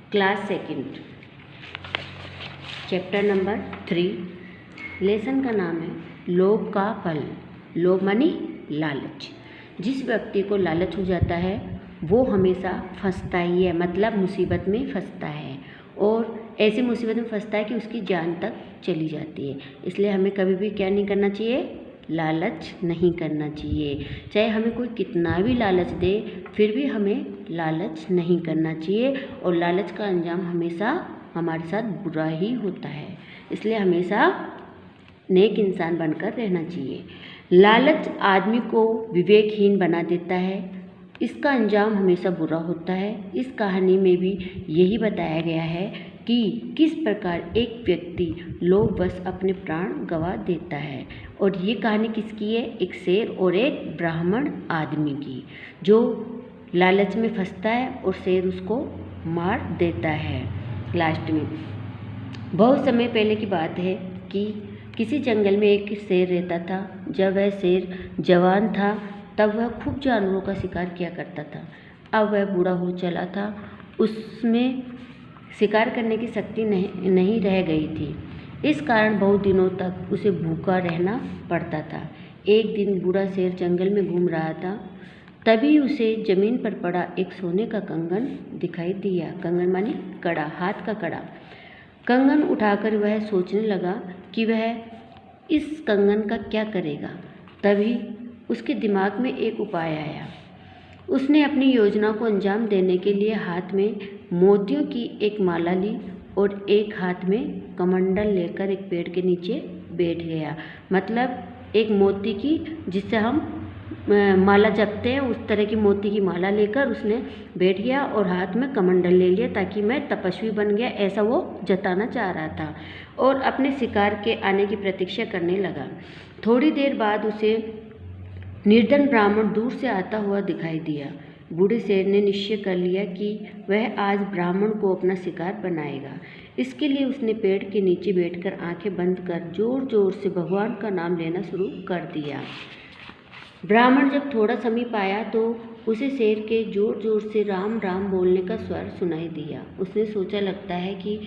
Class second, chapter number 3। Lesson का नाम है लोभ का फल। लोभ मानी लालच। जिस व्यक्ति को लालच हो जाता है वो हमेशा फंसता ही है, मतलब मुसीबत में फंसता है, और ऐसी मुसीबत में फंसता है कि उसकी जान तक चली जाती है। इसलिए हमें कभी भी क्या नहीं करना चाहिए, लालच नहीं करना चाहिए। चाहे हमें कोई कितना भी लालच दे फिर भी हमें लालच नहीं करना चाहिए, और लालच का अंजाम हमेशा हमारे साथ बुरा ही होता है। इसलिए हमेशा नेक इंसान बनकर रहना चाहिए। लालच आदमी को विवेकहीन बना देता है, इसका अंजाम हमेशा बुरा होता है। इस कहानी में भी यही बताया गया है कि किस प्रकार एक व्यक्ति लोभवश अपने प्राण गंवा देता है। और ये कहानी किसकी है, एक शेर और एक ब्राह्मण आदमी की, जो लालच में फंसता है और शेर उसको मार देता है लास्ट में। बहुत समय पहले की बात है कि किसी जंगल में एक शेर रहता था। जब वह शेर जवान था तब वह खूब जानवरों का शिकार किया करता था। अब वह बूढ़ा हो चला था, उसमें शिकार करने की शक्ति नहीं रह गई थी। इस कारण बहुत दिनों तक उसे भूखा रहना पड़ता था। एक दिन बूढ़ा शेर जंगल में घूम रहा था, तभी उसे जमीन पर पड़ा एक सोने का कंगन दिखाई दिया। कंगन मानी कड़ा, हाथ का कड़ा। कंगन उठाकर वह सोचने लगा कि वह इस कंगन का क्या करेगा। तभी उसके दिमाग में एक उपाय आया। उसने अपनी योजना को अंजाम देने के लिए हाथ में मोतियों की एक माला ली और एक हाथ में कमंडल लेकर एक पेड़ के नीचे बैठ गया। मतलब एक मोती की, जिससे हम माला जपते हैं, उस तरह की मोती की माला लेकर उसने बैठ गया और हाथ में कमंडल ले लिया, ताकि मैं तपस्वी बन गया, ऐसा वो जताना चाह रहा था। और अपने शिकार के आने की प्रतीक्षा करने लगा। थोड़ी देर बाद उसे निर्धन ब्राह्मण दूर से आता हुआ दिखाई दिया। बूढ़े शेर ने निश्चय कर लिया कि वह आज ब्राह्मण को अपना शिकार बनाएगा। इसके लिए उसने पेड़ के नीचे बैठकर आंखें बंद कर जोर जोर से भगवान का नाम लेना शुरू कर दिया। ब्राह्मण जब थोड़ा समीप आया तो उसे शेर के जोर जोर से राम राम बोलने का स्वर सुनाई दिया। उसने सोचा, लगता है कि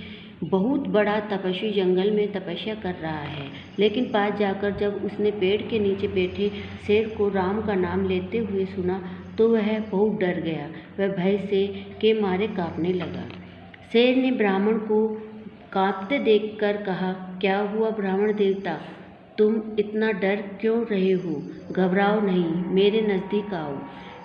बहुत बड़ा तपस्वी जंगल में तपस्या कर रहा है। लेकिन पास जाकर जब उसने पेड़ के नीचे बैठे शेर को राम का नाम लेते हुए सुना तो वह बहुत डर गया। वह भय से के मारे कांपने लगा। शेर ने ब्राह्मण को कांपते देखकर कहा, क्या हुआ ब्राह्मण देवता, तुम इतना डर क्यों रहे हो? घबराओ नहीं, मेरे नज़दीक आओ,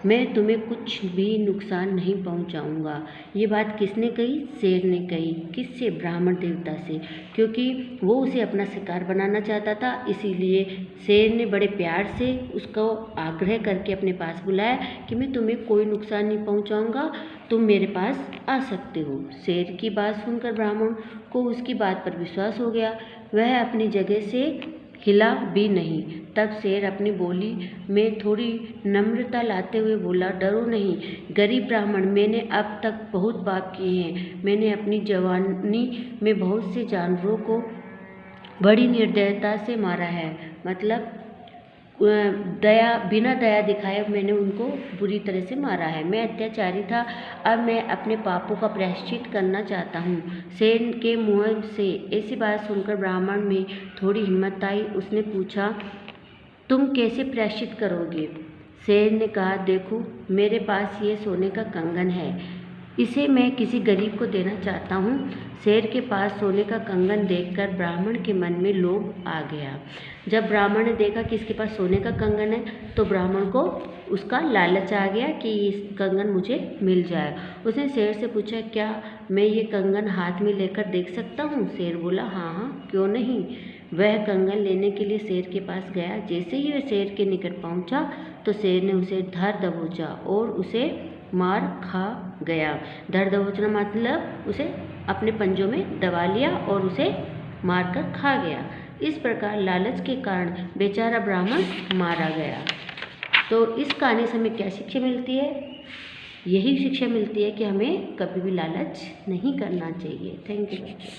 मैं तुम्हें कुछ भी नुकसान नहीं पहुंचाऊंगा। ये बात किसने कही? शेर ने कही। किससे? ब्राह्मण देवता से, क्योंकि वो उसे अपना शिकार बनाना चाहता था। इसीलिए शेर ने बड़े प्यार से उसको आग्रह करके अपने पास बुलाया कि मैं तुम्हें कोई नुकसान नहीं पहुंचाऊंगा, तुम मेरे पास आ सकते हो। शेर की बात सुनकर ब्राह्मण को उसकी बात पर विश्वास हो गया। वह अपनी जगह से हिला भी नहीं। तब शेर अपनी बोली में थोड़ी नम्रता लाते हुए बोला, डरो नहीं गरीब ब्राह्मण, मैंने अब तक बहुत पाप किए हैं। मैंने अपनी जवानी में बहुत से जानवरों को बड़ी निर्दयता से मारा है, मतलब बिना दया दिखाए मैंने उनको बुरी तरह से मारा है। मैं अत्याचारी था, अब मैं अपने पापों का प्रायश्चित करना चाहता हूँ। शेर के मुँह से ऐसी बात सुनकर ब्राह्मण में थोड़ी हिम्मत आई। उसने पूछा, तुम कैसे प्रायश्चित करोगे? शेर ने कहा, देखो मेरे पास ये सोने का कंगन है, इसे मैं किसी गरीब को देना चाहता हूँ। शेर के पास सोने का कंगन देखकर ब्राह्मण के मन में लोभ आ गया। जब ब्राह्मण ने देखा कि इसके पास सोने का कंगन है तो ब्राह्मण को उसका लालच आ गया कि इस कंगन मुझे मिल जाए। उसने शेर से पूछा, क्या मैं ये कंगन हाथ में लेकर देख सकता हूँ? शेर बोला, हाँ हाँ, क्यों नहीं। वह कंगन लेने के लिए शेर के पास गया। जैसे ही वह शेर के निकट पहुँचा तो शेर ने उसे धर दबोचा और उसे मार खा गया। धर दबोचना मतलब उसे अपने पंजों में दबा लिया और उसे मारकर खा गया। इस प्रकार लालच के कारण बेचारा ब्राह्मण मारा गया। तो इस कहानी से हमें क्या शिक्षा मिलती है? यही शिक्षा मिलती है कि हमें कभी भी लालच नहीं करना चाहिए। Thank you.